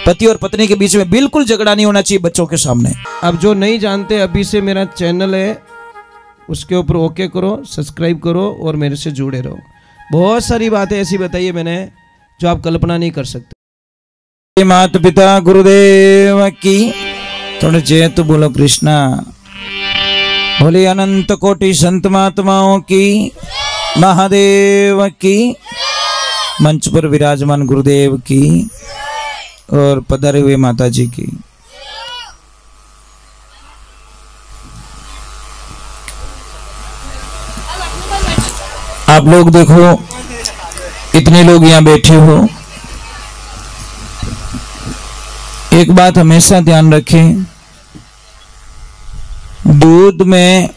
पति और पत्नी के बीच में बिल्कुल झगड़ा नहीं होना चाहिए बच्चों के सामने। अब जो नहीं जानते, अभी से मेरा चैनल है, उसके ऊपर ओके करो, सब्सक्राइब करो और मेरे से जुड़े रहो। बहुत सारी बातें ऐसी बताई है मैंने जो आप कल्पना नहीं कर सकते। माता पिता गुरुदेव की, थोड़े जय तो बोलो कृष्णा। बोले अनंत कोटि संत महात्माओं की, महादेव की, मंच पर विराजमान गुरुदेव की और पधारे हुए माता जी की। आप लोग देखो, इतने लोग यहाँ बैठे हो, एक बात हमेशा ध्यान रखें, दूध में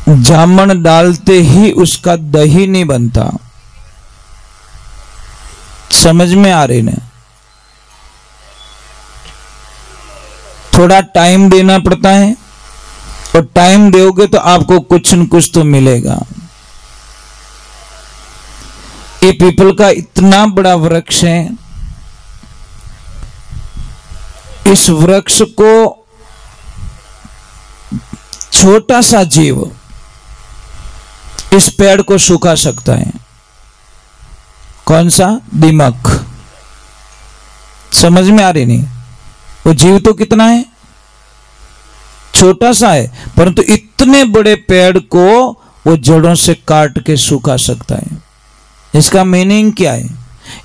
जामन डालते ही उसका दही नहीं बनता। समझ में आ रही ना? थोड़ा टाइम देना पड़ता है, और टाइम दोगे तो आपको कुछ न कुछ तो मिलेगा। ये पीपल का इतना बड़ा वृक्ष है, इस वृक्ष को छोटा सा जीव इस पेड़ को सूखा सकता है। कौन सा? दीमक। समझ में आ रही नहीं? वो जीव तो कितना है, छोटा सा है, परंतु इतने बड़े पेड़ को वो जड़ों से काट के सूखा सकता है। इसका मीनिंग क्या है?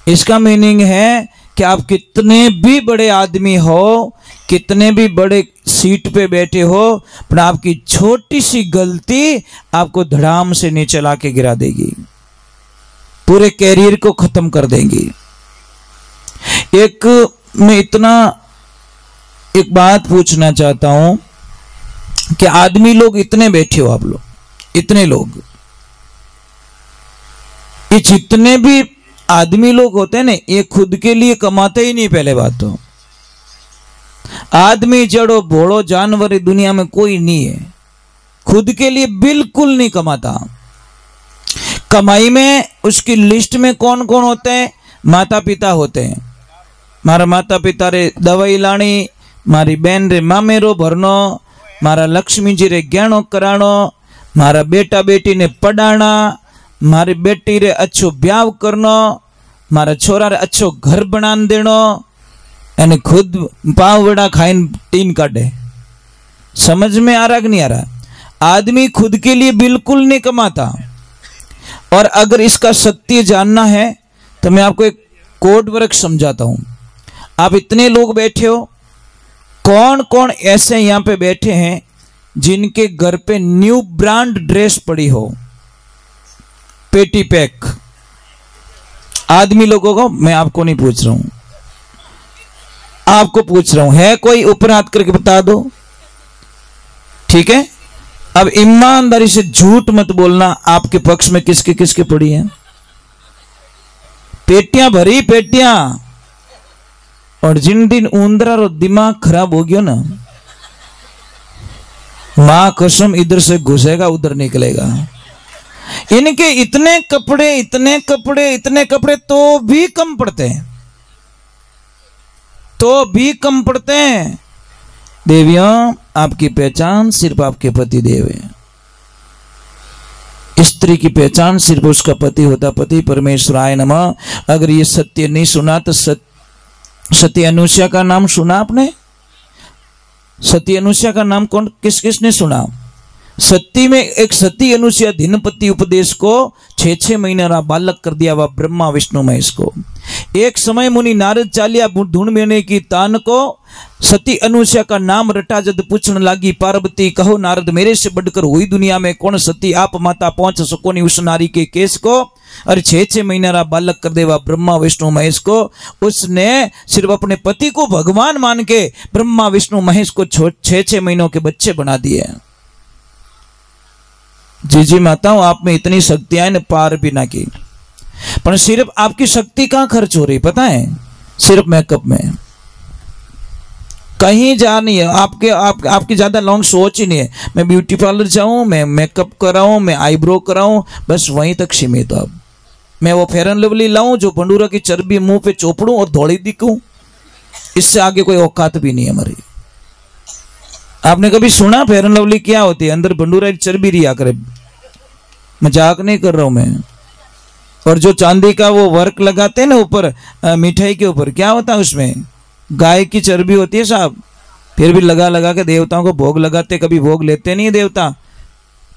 इसका मीनिंग है कि आप कितने भी बड़े आदमी हो, कितने भी बड़े सीट पे बैठे हो, पर आपकी छोटी सी गलती आपको धड़ाम से नीचे ला के गिरा देगी, पूरे कैरियर को खत्म कर देंगी। एक बात पूछना चाहता हूं कि आदमी लोग इतने बैठे हो, आप लोग इतने लोग, ये जितने भी आदमी लोग होते हैं ना, ये खुद के लिए कमाते ही नहीं। पहले बात तो आदमी जड़ो भोड़ो जानवर दुनिया में कोई नहीं है, खुद के लिए बिल्कुल नहीं कमाता। कमाई में उसकी लिस्ट में कौन कौन होते हैं? माता पिता होते हैं। मारा माता पिता रे दवाई लाणी, मारी बहन रे मामेरो भरनो, मारा लक्ष्मी जी रे गहणो कराणो, मारा बेटा बेटी ने पढ़ाना, मारी बेटी रे अच्छो ब्याह करनो, मारा छोरा रे अच्छो घर बना देनो, यानी खुद पाव वड़ा खाइन टीन काटे। समझ में आ रहा कि नहीं आ रहा? आदमी खुद के लिए बिल्कुल नहीं कमाता। और अगर इसका सत्य जानना है तो मैं आपको एक कोड वर्क समझाता हूं। आप इतने लोग बैठे हो, कौन कौन ऐसे यहां पे बैठे हैं जिनके घर पे न्यू ब्रांड ड्रेस पड़ी हो, पेटी पैक? आदमी लोगों को मैं आपको नहीं पूछ रहा हूं, आपको पूछ रहा हूं। है कोई? ऊपर हाथ करके बता दो। ठीक है, अब ईमानदारी से झूठ मत बोलना। आपके पक्ष में किसके किसके पड़ी है? पेटियां भरी, पेटियां। और जिन दिन ऊंदरा रो दिमाग खराब हो गया ना, मां कसम इधर से घुसेगा उधर निकलेगा। इनके इतने कपड़े, इतने कपड़े, इतने कपड़े, तो भी कम पड़ते हैं, तो भी कम पड़ते हैं। देवियों, आपकी पहचान सिर्फ आपके पति देव है। स्त्री की पहचान सिर्फ उसका पति होता। पति परमेश्वराय नमः। अगर ये सत्य नहीं सुना तो सती अनुसुईया का नाम सुना आपने? सती अनुसुईया का नाम कौन किस किसने सुना? सती में एक सती अनुसुईया धिनपति उपदेश को 6 महीने रहा बालक कर दिया वह ब्रह्मा विष्णु महेश को। एक समय मुनि नारद चालिया ढूंढ लेने की तान को सती अनुसुईया का नाम रटा जद पूछने लगी पार्वती, कहो नारद मेरे से बढ़कर हुई दुनिया में कौन सती, आप माता पहुंच सको नहीं उस नारी के केस को। और 6 महीने रहा बालक कर देवा ब्रह्मा विष्णु महेश को। उसने सिर्फ अपने पति को भगवान मान के ब्रह्मा विष्णु महेश को 6 महीनों के बच्चे बना दिए। जी माताओं, आप में इतनी शक्तियां ने पार भी ना की, पर सिर्फ आपकी शक्ति कहां खर्च हो रही पता है? सिर्फ मेकअप में। कहीं जा नहीं है आपकी ज्यादा लॉन्ग सोच ही नहीं है। मैं ब्यूटी पार्लर जाऊं, मैं मेकअप कराऊं, मैं आईब्रो कराऊं, बस वहीं तक सीमित। अब मैं वो फेयर एंड लवली लाऊं जो पंडूरा की चर्बी मुंह पे चोपड़ूं और धौड़ी दिखूं, इससे आगे कोई औकात भी नहीं है हमारी। आपने कभी सुना फेयर एंड लवली क्या होती है? अंदर बंडूरा चर्बी रिया करे, मजाक नहीं कर रहा हूं मैं। और जो चांदी का वो वर्क लगाते हैं ना ऊपर मिठाई के ऊपर, क्या होता है उसमें? गाय की चर्बी होती है साहब। फिर भी लगा लगा के देवताओं को भोग लगाते, कभी भोग लेते नहीं देवता।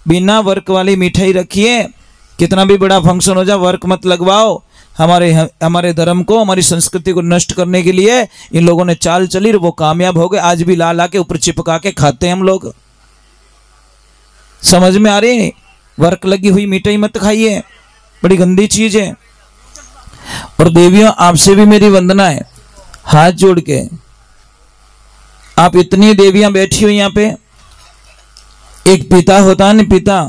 बिना वर्क वाली मिठाई रखिए, कितना भी बड़ा फंक्शन हो जाए वर्क मत लगवाओ। हमारे धर्म को, हमारी संस्कृति को नष्ट करने के लिए इन लोगों ने चाल चली, वो कामयाब हो गए। आज भी ला ला के ऊपर चिपका के खाते हैं हम लोग। समझ में आ रही है? वर्क लगी हुई मिठाई मत खाइए, बड़ी गंदी चीज है। और देवियों, आपसे भी मेरी वंदना है, हाथ जोड़ के। आप इतनी देवियां बैठी हुई यहां पे, एक पिता होता है ना, पिता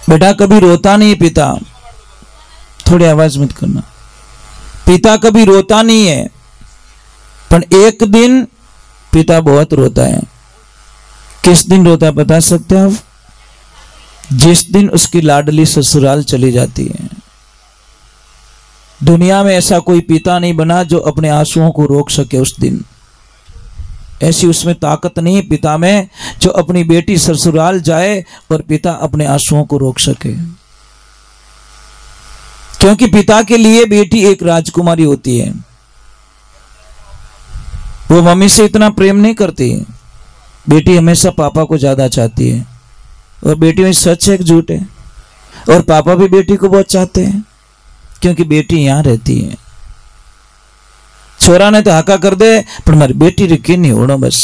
बेटा कभी रोता नहीं। पिता, थोड़ी आवाज मत करना। पिता कभी रोता नहीं है, पर एक दिन पिता बहुत रोता है। किस दिन रोता है बता सकते हैं आप? जिस दिन उसकी लाडली ससुराल चली जाती है। दुनिया में ऐसा कोई पिता नहीं बना जो अपने आंसुओं को रोक सके उस दिन। ऐसी उसमें ताकत नहीं है पिता में जो अपनी बेटी ससुराल जाए और पिता अपने आंसुओं को रोक सके। क्योंकि पिता के लिए बेटी एक राजकुमारी होती है। वो मम्मी से इतना प्रेम नहीं करती। बेटी हमेशा पापा को ज्यादा चाहती है। और बेटी में सच है कि झूठ है? और पापा भी बेटी को बहुत चाहते हैं, क्योंकि बेटी यहां रहती है। छोरा ने तो हाका कर दे, पर हमारी बेटी रिकी नहीं होना बस।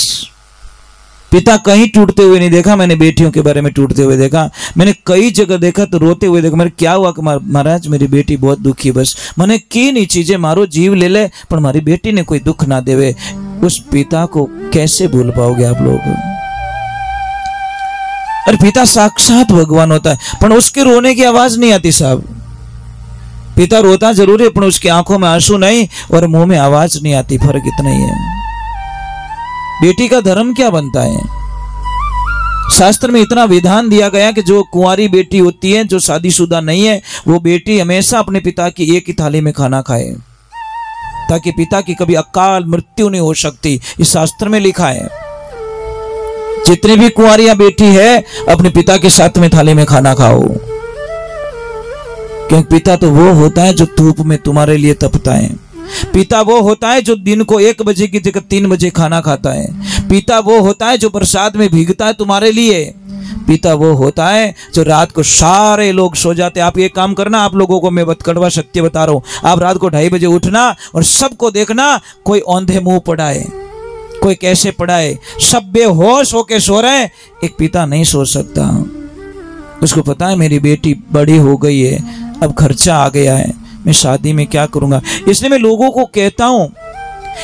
पिता कहीं टूटते हुए नहीं देखा मैंने, बेटियों के बारे में टूटते हुए देखा मैंने। कई जगह देखा तो रोते हुए देखा। मेरे क्या हुआ कि महाराज मेरी बेटी बहुत दुखी, बस मैंने की नहीं चीजें, मारो जीव ले ले, पर हमारी बेटी ने कोई दुख ना देवे। उस पिता को कैसे भूल पाओगे आप लोग? अरे पिता साक्षात भगवान होता है, पर उसके रोने की आवाज नहीं आती साहब। पिता रोता जरूर है, पर उसकी आंखों में आंसू नहीं और मुंह में आवाज नहीं आती। फर्क इतना ही है। बेटी का धर्म क्या बनता है? शास्त्र में इतना विधान दिया गया कि जो कुंवारी बेटी होती है, जो शादीशुदा नहीं है, वो बेटी हमेशा अपने पिता की एक ही थाली में खाना खाए, ताकि पिता की कभी अकाल मृत्यु नहीं हो सकती। इस शास्त्र में लिखा है। जितनी भी कुंवारियां बेटी है, अपने पिता के साथ में थाली में खाना खाओ, क्योंकि पिता तो वो होता है जो धूप में तुम्हारे लिए तपता है। पिता वो होता है जो दिन को 1 बजे की जगह 3 बजे खाना खाता है। पिता वो होता है जो बरसात में भीगता है तुम्हारे लिए। पिता वो होता है जो रात को सारे लोग सो जाते हैं। आप ये काम करना, आप लोगों को मैं कड़वा सत्य बता रहा हूं, आप रात को 2:30 बजे उठना और सबको देखना, कोई औंधे मुंह पड़ा है, कोई कैसे पड़ा है, सब बेहोश होके सो रहे हैं। एक पिता नहीं सो सकता। उसको पता है मेरी बेटी बड़ी हो गई है, अब खर्चा आ गया है, मैं शादी में क्या करूंगा। इसलिए मैं लोगों को कहता हूं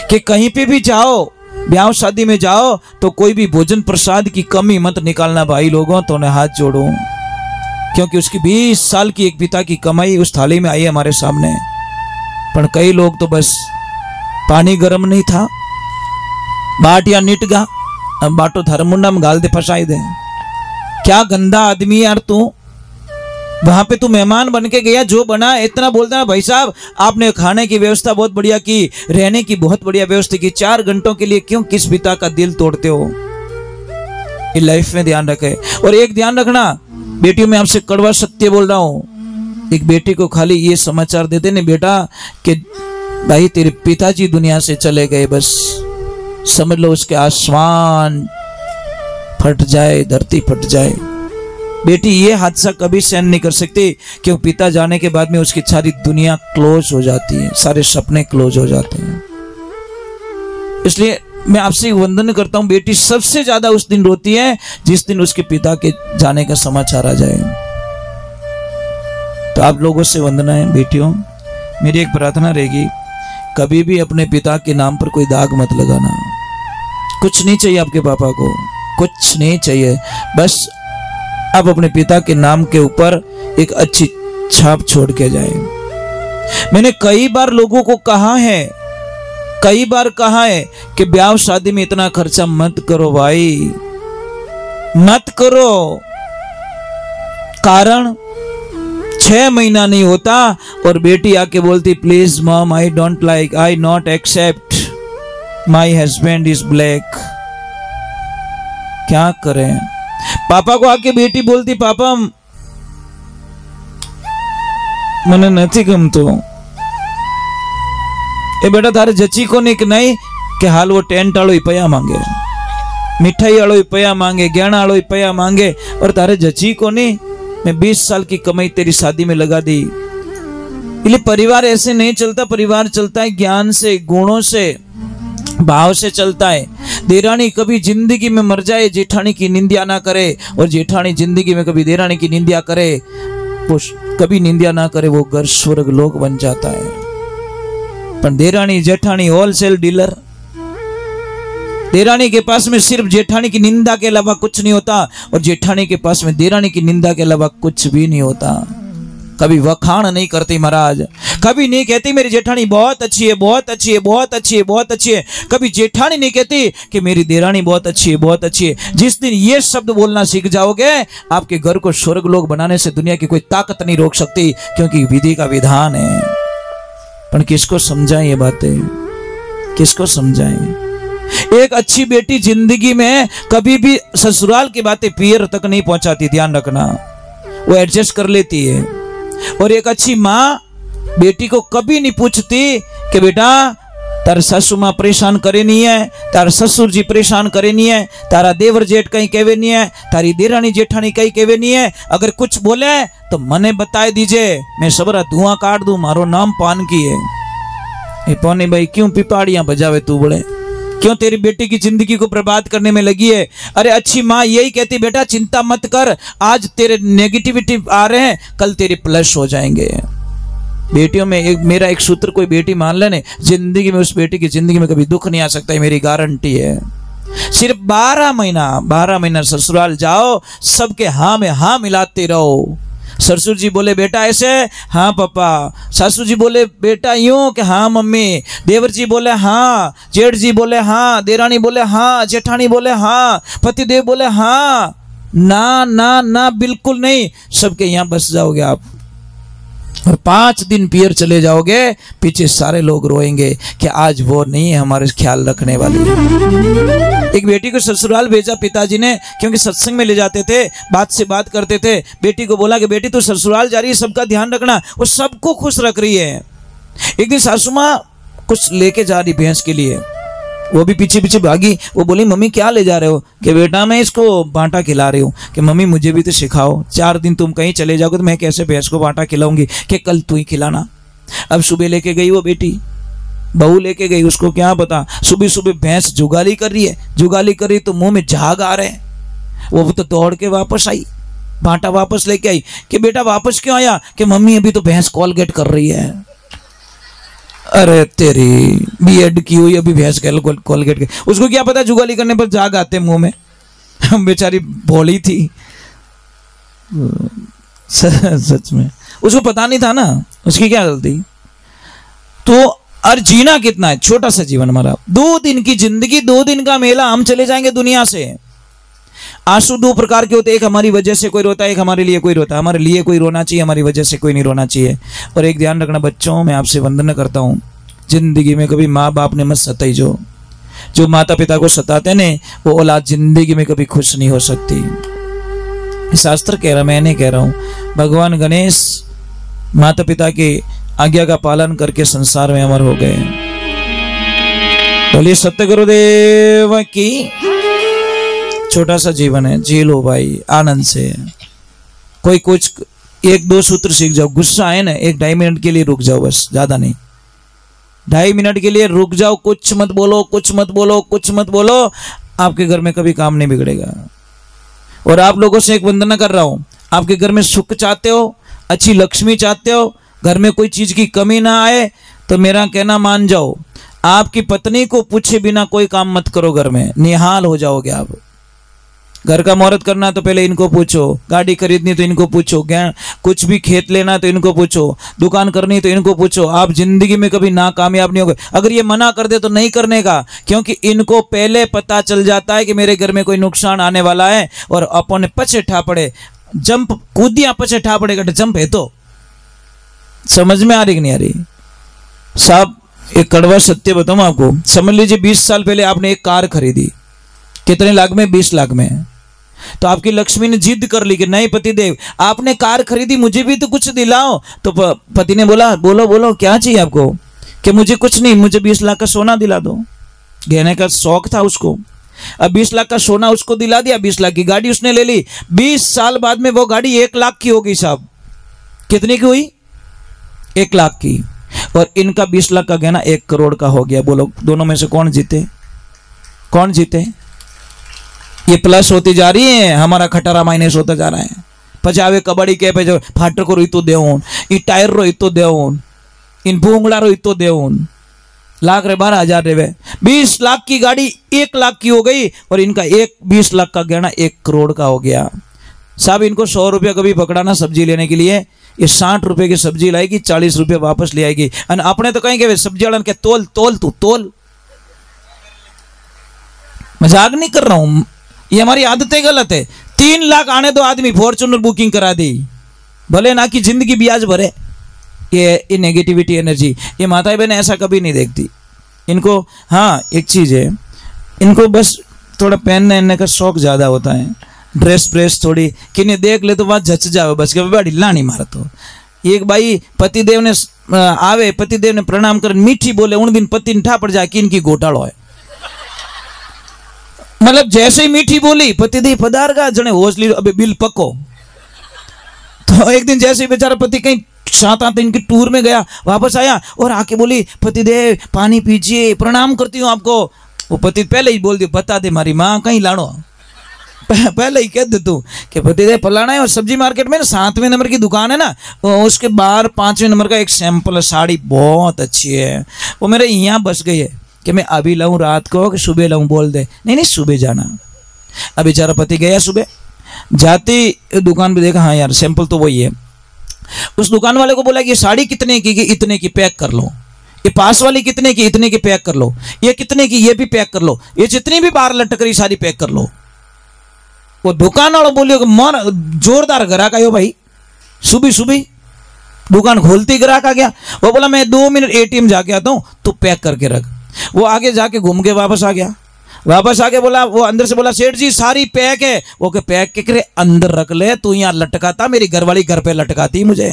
कि कहीं पे भी जाओ, ब्याह शादी में जाओ, तो कोई भी भोजन प्रसाद की कमी मत निकालना भाई लोगों। तो उन्हें हाथ जोड़ो, क्योंकि उसकी 20 साल की एक पिता की कमाई उस थाली में आई है हमारे सामने। पर कई लोग तो बस पानी गर्म नहीं था, बाट या निट गा, अब बाटो धर्मुंडा में गाल दे, फसाई दे। क्या गंदा आदमी यार तू। वहां पे तू मेहमान बन के गया, जो बना इतना बोलता ना, भाई साहब आपने खाने की व्यवस्था बहुत बढ़िया की, रहने की बहुत बढ़िया व्यवस्था की, 4 घंटों के लिए क्यों किस पिता का दिल तोड़ते हो? ये लाइफ में ध्यान रखे। और एक ध्यान रखना बेटियों, मैं आपसे कड़वा सत्य बोल रहा हूं। एक बेटी को खाली ये समाचार देते ना बेटा कि भाई तेरे पिताजी दुनिया से चले गए, बस समझ लो उसके आसमान फट जाए, धरती फट जाए। बेटी ये हादसा कभी सहन नहीं कर सकती, क्यों पिता जाने के बाद में उसकी सारी दुनिया क्लोज हो जाती है, सारे सपने क्लोज हो जाते हैं। इसलिए मैं आपसे वंदन करता हूं, बेटी सबसे ज्यादा उस दिन रोती है जिस दिन उसके पिता के जाने का समाचार आ जाए। तो आप लोगों से वंदना है बेटियों, मेरी एक प्रार्थना रहेगी, कभी भी अपने पिता के नाम पर कोई दाग मत लगाना। कुछ नहीं चाहिए आपके पापा को, कुछ नहीं चाहिए, बस आप अपने पिता के नाम के ऊपर एक अच्छी छाप छोड़ के जाए। मैंने कई बार लोगों को कहा है, कई बार कहा है कि ब्याह शादी में इतना खर्चा मत करो भाई, मत करो। कारण 6 महीना नहीं होता और बेटी आके बोलती please mom I don't like, I not accept, my husband is black. क्या करें? पापा को आके बेटी बोलती पापा मने नहीं गमतो। ए बेटा तारे जची को नहीं कि हाल वो टेंट आलो रुपया मांगे, मिठाई आलो रुपया मांगे, गहना आलो रुपया मांगे और तारे जची को नहीं। मैं 20 साल की कमाई तेरी शादी में लगा दी। इसलिए परिवार ऐसे नहीं चलता, परिवार चलता है ज्ञान से, गुणों से, भाव से चलता है। देरानी कभी जिंदगी में मर जाए जेठानी की निंदा ना करे, और जेठानी जिंदगी में कभी देरानी की निंदा करे, वो कभी निंदा ना करे, वो घर स्वर्ग लोक बन जाता है। पर देरानी जेठानी होलसेल डीलर, देरानी के पास में सिर्फ जेठानी की निंदा के अलावा कुछ नहीं होता, और जेठानी के पास में देरानी की निंदा के अलावा कुछ भी नहीं होता। कभी वखाण नहीं करती महाराज, कभी नहीं कहती मेरी जेठानी बहुत अच्छी है, बहुत अच्छी है, बहुत अच्छी है, बहुत अच्छी है। कभी जेठानी नहीं कहती कि मेरी देरानी बहुत अच्छी है, बहुत अच्छी है। जिस दिन ये शब्द बोलना सीख जाओगे, आपके घर को स्वर्ग लोक बनाने से दुनिया की कोई ताकत नहीं रोक सकती, क्योंकि विधि का विधान है। पर किसको समझाएं ये बातें, किसको समझाएं? एक अच्छी बेटी जिंदगी में कभी भी ससुराल की बातें पियर तक नहीं पहुंचाती, ध्यान रखना, वो एडजस्ट कर लेती है। और एक अच्छी माँ बेटी को कभी नहीं पूछती कि बेटा तार सासू माँ परेशान करे नहीं है, तार ससुर जी परेशान करे नहीं है, तारा देवर जेठ कहीं कहवे नहीं है, तारी देरानी जेठानी कहीं कहवे नहीं है। अगर कुछ बोले तो मने बताए दीजिए, मैं सबरा धुआं काट दूं, मारो नाम पान की है। ये पौनी भाई क्यों पिपाड़ियां बजावे तू बोले, क्यों तेरी बेटी की जिंदगी को बर्बाद करने में लगी है? अरे अच्छी माँ यही कहती बेटा चिंता मत कर, आज तेरे नेगेटिविटी आ रहे हैं, कल तेरे प्लस हो जाएंगे। बेटियों में मेरा एक सूत्र कोई बेटी मान लेने, जिंदगी में उस बेटी की जिंदगी में कभी दुख नहीं आ सकता है, मेरी गारंटी है। सिर्फ 12 महीना ससुराल जाओ, सबके हाँ में हाँ मिलाते रहो। ससुर जी बोले बेटा ऐसे, हाँ पापा। सासू जी बोले बेटा यूं, कि हाँ मम्मी। देवर जी बोले हाँ, जेठ जी बोले हाँ, देरानी बोले हाँ, जेठानी बोले हाँ, पतिदेव बोले हाँ। ना ना ना, बिल्कुल नहीं। सबके यहाँ बस जाओगे आप और 5 दिन पियर चले जाओगे, पीछे सारे लोग रोएंगे कि आज वो नहीं है हमारे ख्याल रखने वाली। एक बेटी को ससुराल भेजा पिताजी ने, क्योंकि सत्संग में ले जाते थे, बात से बात करते थे। बेटी को बोला कि बेटी तू ससुराल जा रही है, सबका ध्यान रखना। वो सबको खुश रख रही है। एक दिन सासू माँ कुछ लेके जा रही भैंस के लिए, वो भी पीछे पीछे भागी। वो बोली मम्मी क्या ले जा रहे हो? कि बेटा मैं इसको बांटा खिला रही हूँ। कि मम्मी मुझे भी तो सिखाओ, 4 दिन तुम कहीं चले जाओगे तो मैं कैसे भैंस को बांटा खिलाऊंगी? कि कल तू ही खिलाना। अब सुबह लेके गई वो बेटी, बहू लेके गई, उसको क्या पता सुबह सुबह भैंस जुगाली कर रही है, जुगाली कर रही तो मुंह में झाग आ रहे हैं। वो तो दौड़ के वापस आई, बांटा वापस लेके आई। कि बेटा वापस क्यों आया? कि मम्मी अभी तो भैंस कॉलगेट कर रही है। अरे तेरी बीएड की हुई अभी भैंस कॉलगेट के, उसको क्या पता जुगाली करने पर झाग आते मुंह में। बेचारी भोली थी सच में, उसको पता नहीं था ना, उसकी क्या गलती। तो और जीना कितना है, छोटा सा जीवन हमारा, 2 दिन की जिंदगी, 2 दिन का मेला, हम चले जाएंगे दुनिया से। आंसू 2 प्रकार के होते हैं, एक हमारी वजह से कोई रोता है, एक हमारे लिए कोई रोता है। हमारे लिए कोई रोना चाहिए, हमारी वजह से कोई नहीं रोना चाहिए। और एक ध्यान रखना बच्चों, मैं आपसे वंदना करता हूँ, जिंदगी में कभी माँ बाप ने मत सताई। जो माता पिता को सताते ने, वो औलाद जिंदगी में कभी खुश नहीं हो सकती। शास्त्र कह रहा, मैं नहीं कह रहा हूँ। भगवान गणेश माता पिता के आज्ञा का पालन करके संसार में अमर हो गए। बोलिए सत्य गुरुदेव की। छोटा सा जीवन है, जी लो भाई आनंद से। कोई कुछ 1-2 सूत्र सीख जाओ। गुस्सा आए ना, 1-2.5 मिनट के लिए रुक जाओ, बस, ज्यादा नहीं। 2.5 मिनट के लिए रुक जाओ, कुछ मत बोलो, कुछ मत बोलो, कुछ मत बोलो। आपके घर में कभी काम नहीं बिगड़ेगा। और आप लोगों से एक वंदना कर रहा हूं, आपके घर में सुख चाहते हो, अच्छी लक्ष्मी चाहते हो, घर में कोई चीज की कमी ना आए, तो मेरा कहना मान जाओ, आपकी पत्नी को पूछे बिना कोई काम मत करो। घर में निहाल हो जाओगे आप। घर का मुहूर्त करना तो पहले इनको पूछो, गाड़ी खरीदनी तो इनको पूछो, कुछ भी खेत लेना तो इनको पूछो, दुकान करनी तो इनको पूछो। आप जिंदगी में कभी नाकामयाब नहीं होगे। अगर ये मना कर दे तो नहीं करने का, क्योंकि इनको पहले पता चल जाता है कि मेरे घर में कोई नुकसान आने वाला है, और अपन पछे ठा पड़े, जंप कूदिया पछे ठा पड़ेगा, जंप है तो समझ में आ रही कि नहीं आ रही? साहब एक कड़वा सत्य बताऊं आपको, समझ लीजिए 20 साल पहले आपने एक कार खरीदी, कितने लाख में? 20 लाख में। तो आपकी लक्ष्मी ने जिद कर ली कि नहीं पतिदेव, आपने कार खरीदी, मुझे भी तो कुछ दिलाओ। तो पति ने बोला बोलो बोलो क्या चाहिए आपको? कि मुझे कुछ नहीं, मुझे 20 लाख का सोना दिला दो। गहने का शौक था उसको। अब 20 लाख का सोना उसको दिला दिया, 20 लाख की गाड़ी उसने ले ली। 20 साल बाद में वो गाड़ी 1 लाख की हो गई साहब। कितने की हुई? 1 लाख की। और इनका 20 लाख का गहना 1 करोड़ का हो गया। बोलो दोनों में से कौन जीते? कौन जीते? ये प्लस होती जा रही है, हमारा खटारा माइनस होता जा रहा है। पचावे कबड्डी के पे फाटर को रोइतो देऊन, ई टायर रोइतो देऊन, इन भूंगड़ा रोइतो देऊन, लाख रे 12,000 रे। 20 लाख की गाड़ी 1 लाख की हो गई और इनका 20 लाख का गहना 1 करोड़ का हो गया। साहब इनको 100 रुपया कभी पकड़ाना सब्जी लेने के लिए, ये 60 रुपए की सब्जी लाएगी, 40 रुपये वापस ले आएगी। और अपने तो कहेंगे सब्जी वाला के तोल तोल तू तोल। मजाक नहीं कर रहा हूं, ये हमारी आदतें गलत है। 3 लाख आने दो, आदमी फॉर्च्यूनर बुकिंग करा दी, भले ना कि जिंदगी ब्याज भरे। ये नेगेटिविटी एनर्जी, ये माताएं बहनें ऐसा कभी नहीं देखती इनको। हाँ एक चीज है, इनको बस थोड़ा पहनने का शौक ज्यादा होता है, ड्रेस प्रेस थोड़ी किन्हें देख ले तो वहां जच जावे बस के ढिल्ला नहीं मारा। तो एक भाई पतिदेव ने आवे, पतिदेव ने प्रणाम कर मीठी बोले, उन दिन पति ठा पड़ जाए कि इनकी घोटालो है। मतलब जैसे ही मीठी बोली पतिदेव पधार का जने होश ली, अबे बिल पको। तो एक दिन जैसे ही बेचारा पति कहीं 7-8 दिन की टूर में गया, वापस आया और आके बोली पतिदेव पानी पीजिए, प्रणाम करती हूँ आपको। वो पति पहले ही बोल दिया, बता दे मारी माँ कहीं लाड़ो, पहले ही कह दे तू कि पतिदेव फलाना है। और सब्जी मार्केट में 7वें नंबर की दुकान है ना, उसके बाहर 5वें नंबर का एक सैंपल साड़ी बहुत अच्छी है, वो मेरे यहाँ बस गई है कि मैं अभी लाऊं रात को कि सुबह लाऊं? बोल दे नहीं नहीं सुबह जाना। अब बेचारा पति गया सुबह, जाती दुकान पे देखा हाँ यार सैंपल तो वही है। उस दुकान वाले को बोला कि ये साड़ी कितने की? इतने की, पैक कर लो। ये पास वाली कितने की? इतने की, पैक कर लो। ये कितने की? ये भी पैक कर लो। ये जितनी भी बाहर लटक रही सारी पैक कर लो। वो दुकान वाला बोलियो कि मन जोरदार ग्राहक आयो भाई, सुबह सुबह दुकान खोलती ग्राहक आ गया। वो बोला मैं 2 मिनट ATM जाके आता हूं, तू पैक करके रख। वो आगे जाके घूम के वापस आ गया। वापस आके बोला, वो अंदर से बोला सेठ जी सारी पैक है। वो के पैक के करे अंदर रख ले, तू यहाँ लटकाता, मेरी घरवाली घर पे लटकाती मुझे,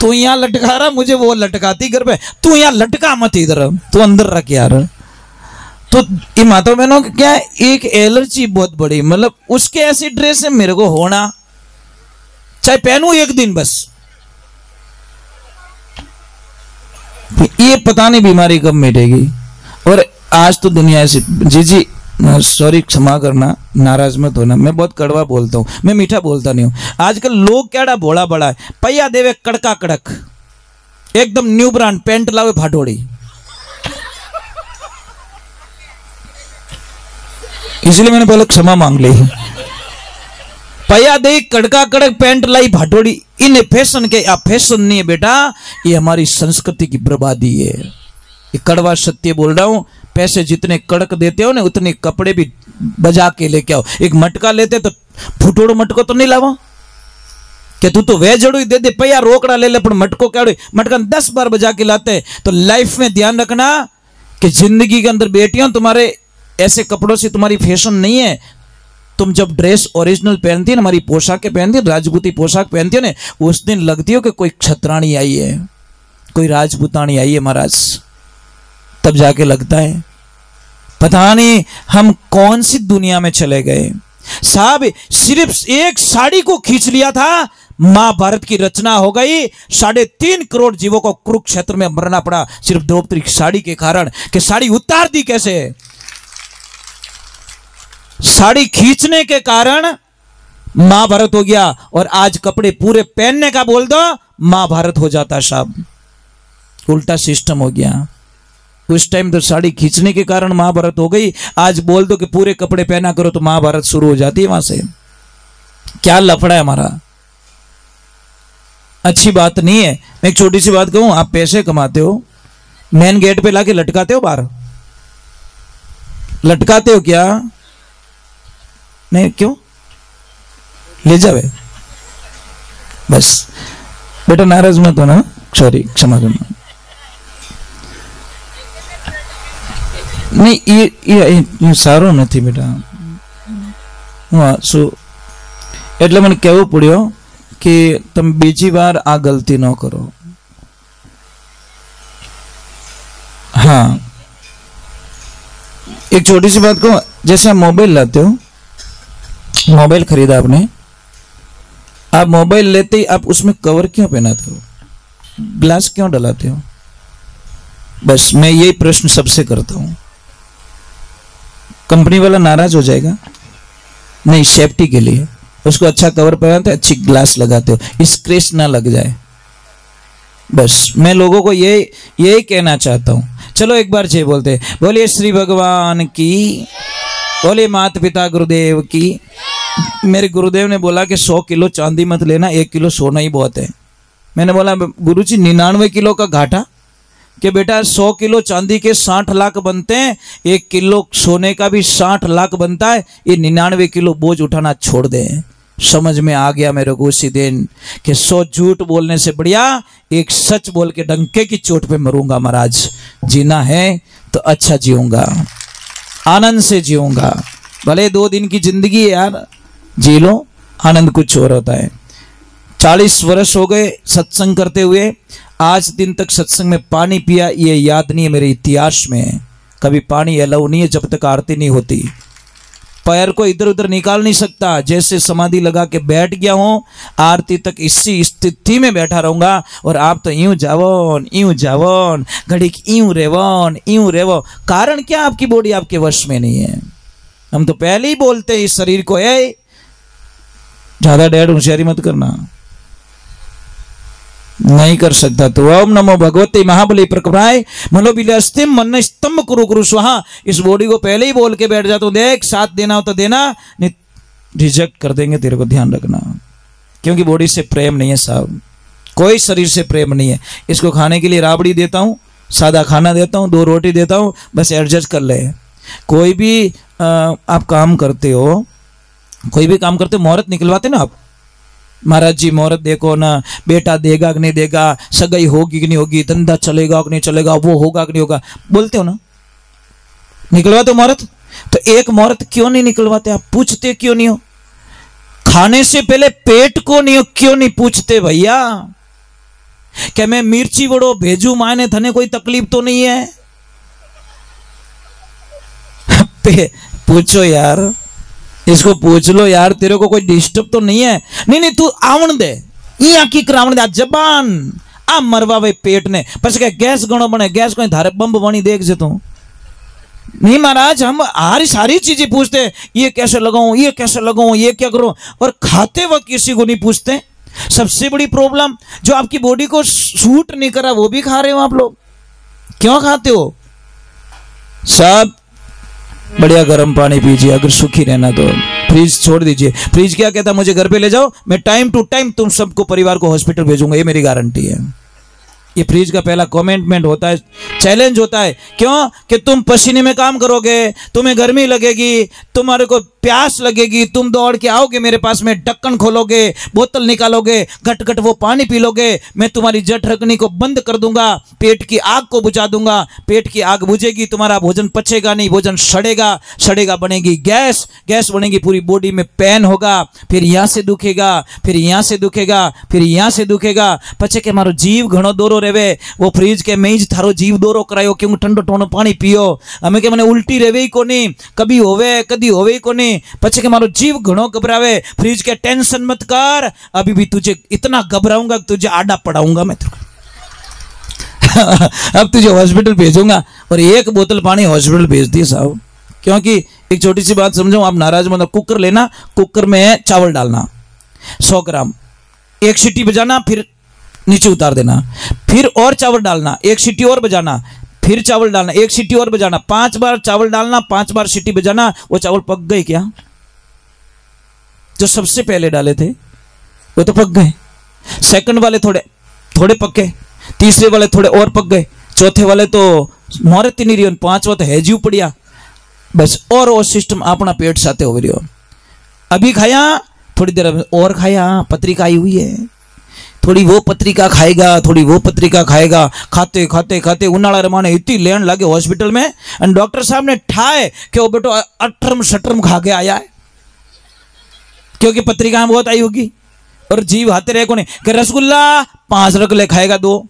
तू यहाँ लटका रहा मुझे वो लटकाती घर पे, तू यहाँ लटका मत इधर, तू अंदर रख यार। तो ये माता बहनों क्या है, एक एलर्जी बहुत बड़ी, मतलब उसके ऐसी ड्रेस है मेरे को होना, चाहे पहनूं एक दिन बस, ये पता नहीं बीमारी कब मिटेगी। और आज तो दुनिया ऐसी, जी सॉरी क्षमा करना, नाराज मत होना, मैं बहुत कड़वा बोलता हूँ, मैं मीठा बोलता नहीं हूँ। आजकल लोग क्या भोला बड़ा है, पैया देवे कड़का कड़क, एकदम न्यू ब्रांड पेंट लावे फाटोड़ी, इसलिए मैंने पहले क्षमा मांग ली। पैया दे कड़का कड़क पेंट लाई फाटोड़ी, इन फैशन के, आप फैशन नहीं है बेटा, ये हमारी संस्कृति की बर्बादी है। ये कड़वा सत्य बोल रहा हूं, पैसे जितने कड़क देते हो ना उतने कपड़े भी बजा के लेके आओ। एक मटका लेते तो फुटोड़ो मटको तो नहीं लावा कि तू तो वे जड़ू दे दे, पैया रोकड़ा ले ले, पर मटको क्या मटका 10 बार बजा के लाते। तो लाइफ में ध्यान रखना कि जिंदगी के अंदर बेटियों तुम्हारे ऐसे कपड़ों से तुम्हारी फैशन नहीं है। तुम जब ड्रेस ओरिजिनल पहनती है, हमारी पोशाकें पहनती है, राजपूती पोशाक पहनती हो ना, उस दिन लगती हो कि कोई छत्राणी आई है, कोई राजपूतानी आई है महाराज, तब जाके लगता है पता नहीं हम कौन सी दुनिया में चले गए। साहब सिर्फ एक साड़ी को खींच लिया था, महाभारत की रचना हो गई। 3.5 करोड़ जीवों को कुरुक्षेत्र में मरना पड़ा सिर्फ द्रौपदी की साड़ी के कारण, कि साड़ी उतार दी कैसे। साड़ी खींचने के कारण महाभारत हो गया, और आज कपड़े पूरे पहनने का बोल दो महाभारत हो जाता। साहब उल्टा सिस्टम हो गया। उस टाइम तो साड़ी खींचने के कारण महाभारत हो गई, आज बोल दो कि पूरे कपड़े पहना करो तो महाभारत शुरू हो जाती है। वहां से क्या लफड़ा है हमारा, अच्छी बात नहीं है। मैं एक छोटी सी बात कहूं, आप पैसे कमाते हो, मेन गेट पे लाके लटकाते हो, बाहर लटकाते हो क्या? नहीं, क्यों? ले जावे बस बेटा, नाराज मत हो ना। सॉरी, क्षमा करना। नहीं, ये सारो नहीं बेटा। हाँ, એટલે મને કહેવું પડ્યો कि तुम बीजी बार आ गलती न करो। हाँ, एक छोटी सी बात को, जैसे आप मोबाइल लाते हो, मोबाइल खरीदा आपने, आप मोबाइल लेते ही आप उसमें कवर क्यों पहनाते हो, ग्लास क्यों डलाते हो? बस मैं यही प्रश्न सबसे करता हूं। कंपनी वाला नाराज हो जाएगा? नहीं, सेफ्टी के लिए उसको अच्छा कवर पहनाते, अच्छी ग्लास लगाते हो, स्क्रैच ना लग जाए। बस मैं लोगों को यही कहना चाहता हूं। चलो एक बार जय बोलते, बोलिए श्री भगवान की, बोलिए माता पिता गुरुदेव की। मेरे गुरुदेव ने बोला कि 100 किलो चांदी मत लेना, 1 किलो सोना ही बहुत है। मैंने बोला गुरुजी 99 किलो का घाटा? कि बेटा 100 किलो चांदी के 60 लाख बनते हैं, 1 किलो सोने का भी 60 लाख बनता है, ये 99 किलो बोझ उठाना छोड़ दे। समझ में आ गया मेरे को उसी दिन कि 100 झूठ बोलने से बढ़िया एक सच बोल के डंके की चोट पे मरूंगा। महाराज, जीना है तो अच्छा जीऊंगा, आनंद से जीऊंगा। भले 2 दिन की जिंदगी है यार, जी लो, आनंद कुछ और होता है। 40 वर्ष हो गए सत्संग करते हुए, आज दिन तक सत्संग में पानी पिया ये याद नहीं है मेरे इतिहास में। कभी पानी अलाउ नहीं है जब तक आरती नहीं होती। पैर को इधर उधर निकाल नहीं सकता, जैसे समाधि लगा के बैठ गया हूं, आरती तक इसी स्थिति में बैठा रहूंगा। और आप तो यूं जावन घड़ी यूं रेवो। कारण क्या? आपकी बॉडी आपके वश में नहीं है। हम तो पहले ही बोलते हैं इस शरीर को, ज्यादा डैड होशियारी मत करना, नहीं कर सकता तो ओम नमो भगवते महाबली प्रकटाय मनोबिलस्तिम मन स्तंभ कुरु कुरु स्वाहा। इस बॉडी को पहले ही बोल के बैठ जाता हूं, देख साथ देना हो तो देना, नहीं रिजेक्ट कर देंगे, तेरे को ध्यान रखना। क्योंकि बॉडी से प्रेम नहीं है साहब, कोई शरीर से प्रेम नहीं है। इसको खाने के लिए राबड़ी देता हूं, सादा खाना देता हूं, 2 रोटी देता हूं, बस एडजस्ट कर ले। कोई भी आप काम करते हो, कोई भी काम करते हो, मुहूर्त निकलवाते ना आप, महाराज जी मुहूर्त देखो ना, बेटा देगा कि नहीं देगा, सगाई होगी कि नहीं होगी, धंधा चलेगा कि नहीं चलेगा, वो होगा कि नहीं होगा, बोलते हो ना, निकलवाते हो मुहूर्त। तो एक मुहूर्त क्यों नहीं निकलवाते आप? पूछते क्यों नहीं हो? खाने से पहले पेट को नहीं क्यों नहीं पूछते भैया? क्या मैं मिर्ची वड़ो भेजू मायने थने कोई तकलीफ तो नहीं है? पूछो यार, इसको पूछ लो यार, तेरे को कोई डिस्टर्ब तो नहीं है? नहीं तू आवण दे, यहाँ की करावण दे, जबान आ मरवा भाई पेट ने, पछ क्या गैस गणो बने, गैस कोई धारे बम बनी देख जे तू। नहीं महाराज, हम सारी चीजें पूछते हैं, ये कैसे लगाऊं, ये कैसे लगाऊं, ये क्या करूं, और खाते वक्त किसी को नहीं पूछते। सबसे बड़ी प्रॉब्लम, जो आपकी बॉडी को सूट नहीं करा वो भी खा रहे हो आप लोग। क्यों खाते हो? सब बढ़िया गर्म पानी पीजिए, अगर सुखी रहना तो फ्रिज छोड़ दीजिए। फ्रिज क्या कहता, मुझे घर पे ले जाओ, मैं टाइम टू टाइम तुम सबको परिवार को हॉस्पिटल भेजूंगा, ये मेरी गारंटी है। ये फ्रिज का पहला कमेंटमेंट होता है, चैलेंज होता है। क्यों? कि तुम पसीने में काम करोगे, तुम्हें गर्मी लगेगी, तुम्हारे को प्यास लगेगी, तुम दौड़ के आओगे मेरे पास में, ढक्कन खोलोगे, बोतल निकालोगे, घट घट वो पानी पी लोगे, मैं तुम्हारी जठ रखनी को बंद कर दूंगा, पेट की आग को बुझा दूंगा। पेट की आग बुझेगी, तुम्हारा भोजन पचेगा नहीं, भोजन सड़ेगा, बनेगी गैस बनेगी, पूरी बॉडी में पेन होगा, फिर यहाँ से दुखेगा, फिर यहाँ से दुखेगा, फिर यहाँ से दुखेगा। पचे के मारो जीव घणो दोरो रेवे, वो फ्रिज के में ज थारो जीव दोरो करायो, क्यों ठंडो ठंडो पानी पियो। हमें के मैंने उल्टी रेवे ही कोनी, कभी होवे कदी होवे ही कोनी, पचे के मारो जीव घणो घबरावे। फ्रिज के टेंशन मत कर, अभी भी तुझे इतना घबराऊंगा कि तुझे आडा पड़ाऊंगा मैं तेरे अब तुझे हॉस्पिटल भेजूंगा, और 1 बोतल पानी हॉस्पिटल भेज दिए साहब। क्योंकि एक छोटी सी बात समझो, आप नाराज मतलब, कुकर लेना, कुकर में चावल डालना 100 ग्राम, 1 सीटी बजाना, फिर नीचे उतार देना, फिर और चावल डालना, 1 सीटी और बजाना, फिर चावल डालना, 1 सीटी और बजाना, 5 बार चावल डालना, 5 बार सीटी बजाना। वो चावल पक गए क्या? जो सबसे पहले डाले थे वो तो पक गए, सेकंड वाले थोड़े पके, तीसरे वाले थोड़े और पक गए, चौथे वाले तो मुहूर्त ही नहीं रही, 5वां तो हैज्यू पड़िया बस। और वो सिस्टम अपना पेट साथे हो रही हो। अभी खाया, थोड़ी देर और खाया, पत्रिका आई हुई है, थोड़ी वो पत्रिका खाएगा, थोड़ी वो पत्रिका खाएगा, खाते खाते खाते उन्हाड़ा रमाने इतनी लेन लगे हॉस्पिटल में, और डॉक्टर साहब ने ठाए कि वो बेटो अठरम शटरम खा के आया है, क्योंकि पत्रिका में बहुत आई होगी। और जीव हाथे रहे कोने कि रसगुल्ला 5 रगले खाएगा 2।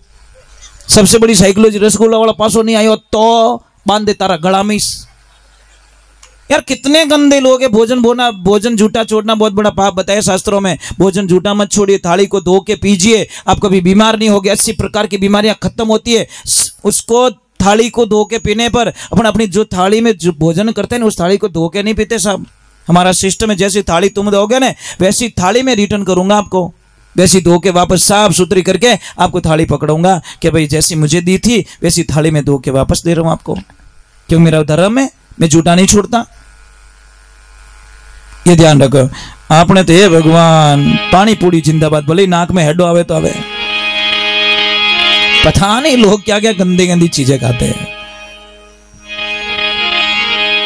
सबसे बड़ी साइकोलॉजी, रसगुल्ला वाला पासो नहीं आयो तो बांध दे तारा गला में। यार कितने गंदे लोग हैं। भोजन झूठा छोड़ना बहुत बड़ा पाप बताया शास्त्रों में। भोजन झूठा मत छोड़िए, थाली को धो के पीजिए, आप कभी बीमार नहीं होगे। 80 प्रकार की बीमारियां खत्म होती है उसको थाली को धो के पीने पर। अपनी जो थाली में जो भोजन करते हैं उस थाली को धो के नहीं पीते साहब। हमारा सिस्टम है, जैसी थाली तुम दोगे ना वैसी थाली में रिटर्न करूंगा आपको, वैसी धो के वापस साफ सुथरी करके आपको थाली पकड़ूंगा कि भाई जैसी मुझे दी थी वैसी थाली में धो के वापस दे रहा हूं आपको, क्यों मेरा धर्म है, मैं झूठा नहीं छोड़ता। ये ध्यान रखो। आपने तो ये भगवान पानी पूरी जिंदाबाद, भले नाक में हेडो आवे तो आवे। पता नहीं लोग क्या क्या गंदी गंदी चीजें खाते हैं।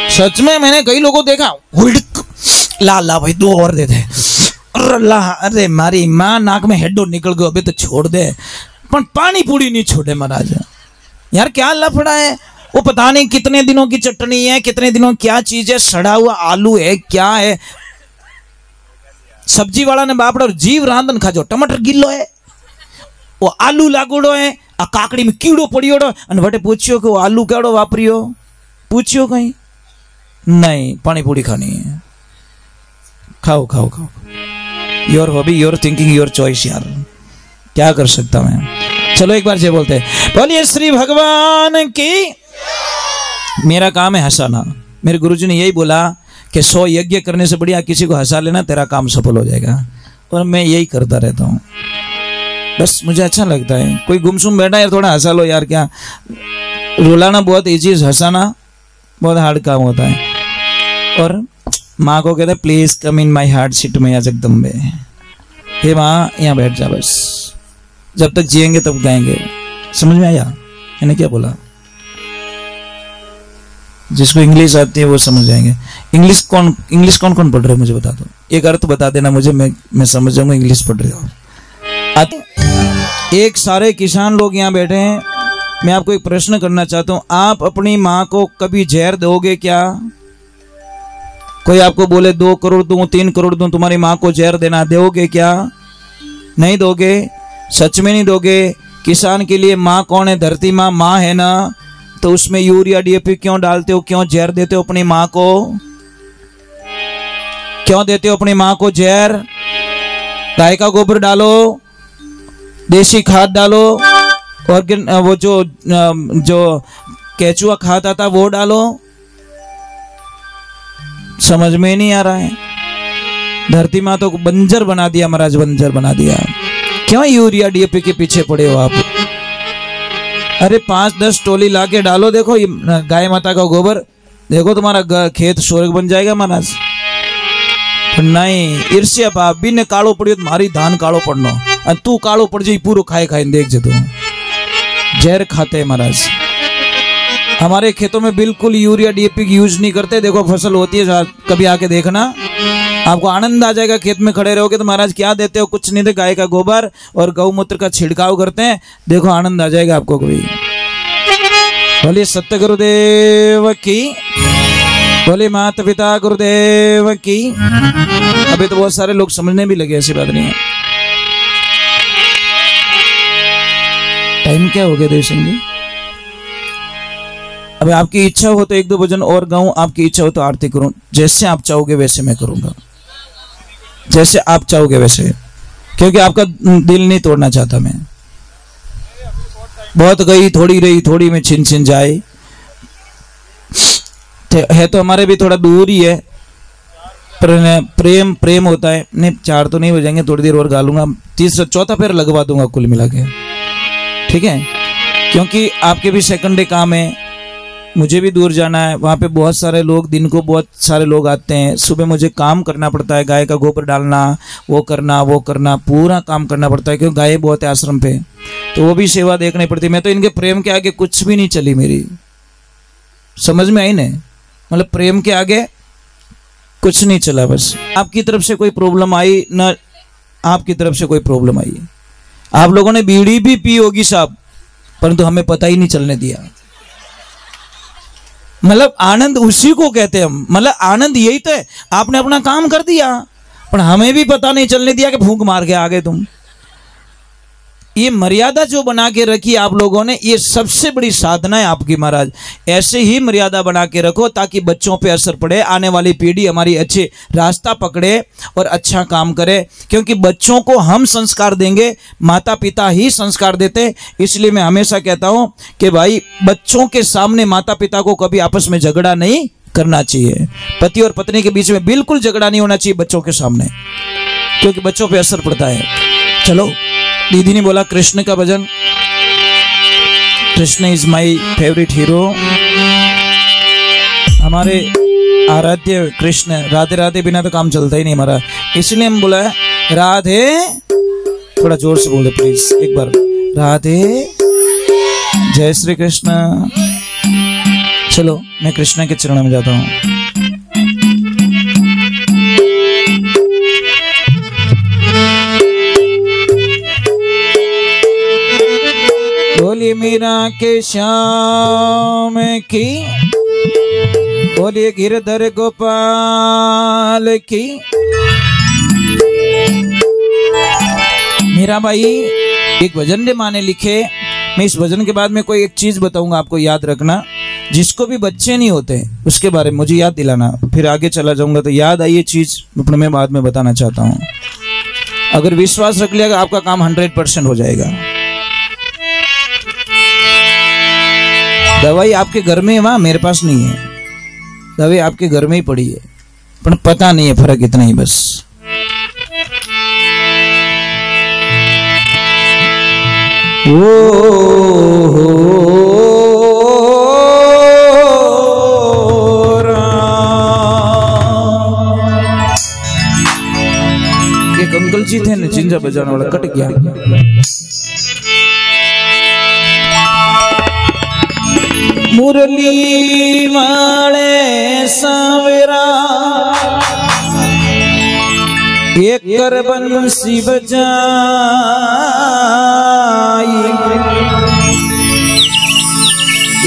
सच में मैंने कई लोगों को देखा, ला ला भाई 2 और दे दे, अरे मारी माँ नाक में हेडो निकल गयो, अभी तो छोड़ दे, पर पानी पूरी नहीं छोड़े महाराज। यार क्या लफड़ा है, वो पता नहीं कितने दिनों की चटनी है, कितने दिनों क्या चीज है, सड़ा हुआ आलू है, क्या है। सब्जी वाला ने बापड़ा जीव रांधन खाजो, टमाटर गिल्लो है, वो आलू लागोड़ो है, आ काकड़ी में कीड़ो पड़ियोड़ो, अने वटे पूछियो कि वो आलू केड़ो वापरियो, पूछियो कहीं नहीं, पानी पूरी खानी है, खाओ खाओ खाओ, your hobby your thinking your choice. यार क्या कर सकता मैं। चलो एक बार जे बोलते हैं, बोलिए श्री भगवान की। मेरा काम है हंसाना। मेरे गुरुजी ने यही बोला कि 100 यज्ञ करने से बढ़िया किसी को हंसा लेना, तेरा काम सफल हो जाएगा। और मैं यही करता रहता हूँ, बस मुझे अच्छा लगता है। कोई गुमसुम बैठा है थोड़ा हंसा लो यार, क्या रुलाना बहुत ईजी, हंसाना बहुत हार्ड काम होता है। और माँ को कहते please come in my heart, seat में या जगदम्बे, हे माँ यहाँ बैठ जा, बस जब तक जिएंगे तब गाएंगे। समझ में आया मैंने क्या बोला? जिसको इंग्लिश आती है वो समझ जाएंगे। इंग्लिश कौन कौन पढ़ रहे हो मुझे बता दो, एक अर्थ बता देना मुझे, मैं समझ जाऊंगा इंग्लिश पढ़ रहे हो। एक सारे किसान लोग यहाँ बैठे हैं, मैं आपको एक प्रश्न करना चाहता हूँ, आप अपनी माँ को कभी जहर दोगे क्या? कोई आपको बोले 2 करोड़ दूं 3 करोड़ दूं, तुम्हारी माँ को जहर देना, दोगे क्या? नहीं दोगे, सच में नहीं दोगे। किसान के लिए माँ कौन है? धरती माँ, माँ है ना, तो उसमें यूरिया डीएपी क्यों डालते हो, क्यों जहर देते हो अपनी माँ को, क्यों देते हो अपनी माँ को जहर? गाय का गोबर डालो, देसी खाद डालो, और वो जो केचुआ खाद आता वो डालो। समझ में नहीं आ रहा है। धरती माँ तो बंजर बना दिया महाराज, बंजर बना दिया। क्यों यूरिया डीएपी के पीछे पड़े हो आप? अरे 5-10 टोली लाके डालो, देखो गाय माता का गोबर, देखो तुम्हारा खेत स्वर्ग बन जाएगा महाराज। नहीं, ईर्ष्या पाप भी ने कालो पड़ियो तो मारी धान कालो पड़नो, और तू कालो पड़ जाई पूरो खाए खाए देख जे तू। जहर खाते महाराज। हमारे खेतों में बिल्कुल यूरिया डीएपी की यूज नहीं करते। देखो फसल होती है, कभी आके देखना, आपको आनंद आ जाएगा। खेत में खड़े रहोगे तो महाराज क्या देते हो? कुछ नहीं दे, गाय का गोबर और गौमूत्र का छिड़काव करते हैं, देखो आनंद आ जाएगा आपको। कभी बोलिए सत्य गुरुदेव की, बोलिए माता पिता गुरुदेव की। अभी तो बहुत सारे लोग समझने भी लगे, ऐसी बात नहीं है। टाइम क्या हो गया देव सिंह जी? अभी आपकी इच्छा हो तो 1-2 भजन और गाऊं, आपकी इच्छा हो तो आरती करूं। जैसे आप चाहोगे वैसे मैं करूंगा, जैसे आप चाहोगे वैसे, क्योंकि आपका दिल नहीं तोड़ना चाहता मैं। बहुत गई थोड़ी रही, थोड़ी में छिन छिन जाए है तो हमारे भी थोड़ा दूर ही है, पर प्रेम होता है। नहीं 4 तो नहीं हो जाएंगे, थोड़ी देर और गा लूंगा, 3-4 पैर लगवा दूंगा कुल मिला के, ठीक है? क्योंकि आपके भी सेकंड डे काम है, मुझे भी दूर जाना है। वहाँ पे बहुत सारे लोग, दिन को बहुत सारे लोग आते हैं। सुबह मुझे काम करना पड़ता है, गाय का गोबर डालना, वो करना, पूरा काम करना पड़ता है, क्योंकि गाय बहुत है आश्रम पे, तो वो भी सेवा देखनी पड़ती है। मैं तो इनके प्रेम के आगे कुछ भी नहीं चली मेरी, समझ में आई ना? मतलब प्रेम के आगे कुछ नहीं चला। बस आपकी तरफ से कोई प्रॉब्लम आई ना, आपकी तरफ से कोई प्रॉब्लम आई, आप लोगों ने बीड़ी भी पी होगी साहब, परंतु हमें पता ही नहीं चलने दिया। मतलब आनंद उसी को कहते हैं हम, मतलब आनंद यही तो है, आपने अपना काम कर दिया पर हमें भी पता नहीं चलने दिया कि फूंक मार के आ गए तुम। ये मर्यादा जो बना के रखी आप लोगों ने, ये सबसे बड़ी साधना है आपकी महाराज। ऐसे ही मर्यादा बना के रखो ताकि बच्चों पे असर पड़े, आने वाली पीढ़ी हमारी अच्छे रास्ता पकड़े और अच्छा काम करे। क्योंकि बच्चों को हम संस्कार देंगे, माता पिता ही संस्कार देते हैं। इसलिए मैं हमेशा कहता हूं कि भाई बच्चों के सामने माता पिता को कभी आपस में झगड़ा नहीं करना चाहिए। पति और पत्नी के बीच में बिल्कुल झगड़ा नहीं होना चाहिए बच्चों के सामने, क्योंकि बच्चों पे असर पड़ता है। चलो, दीदी ने बोला कृष्ण का भजन, Krishna is my favourite hero, हमारे आराध्य कृष्ण। राधे राधे बिना तो काम चलता ही नहीं हमारा, इसलिए हम बोला है राधे, थोड़ा जोर से बोले प्लीज एक बार, राधे जय श्री कृष्ण। चलो मैं कृष्ण के चरणों में जाता हूँ। बोलिए मीरा के श्याम की, बोलिए गिरधर गोपाल की। मीरा भाई एक भजन ने माने लिखे। मैं इस भजन के बाद में कोई एक चीज बताऊंगा, आपको याद रखना। जिसको भी बच्चे नहीं होते उसके बारे में मुझे याद दिलाना, फिर आगे चला जाऊंगा तो याद आई ये चीज अपने मैं बाद में बताना चाहता हूँ। अगर विश्वास रख लिया आपका काम 100% हो जाएगा। दवाई आपके घर में है, वहां मेरे पास नहीं है। दवाई आपके घर में ही पड़ी है, पर पता नहीं है, फर्क इतना ही बस। एक अंकल जी थे ना चिंजा बजाने वाला, कट गया। मुरली वाले सावरा एक कर बंसी बजाई,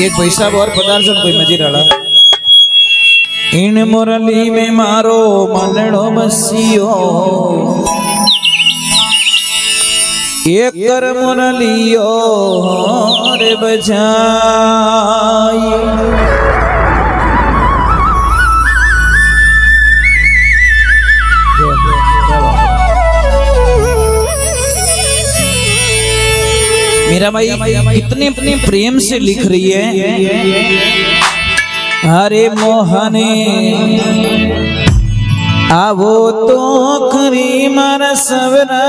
एक पैसा और पदार्थ कोई मजी डाला। इन मुरली में मारो मनड़ो बसियो, एक कर मुरलियो रे बजाई। मेरा भाई इतने अपने प्रेम से लिख रही है, हरे मोहने आवो तो खरी मर सवरा।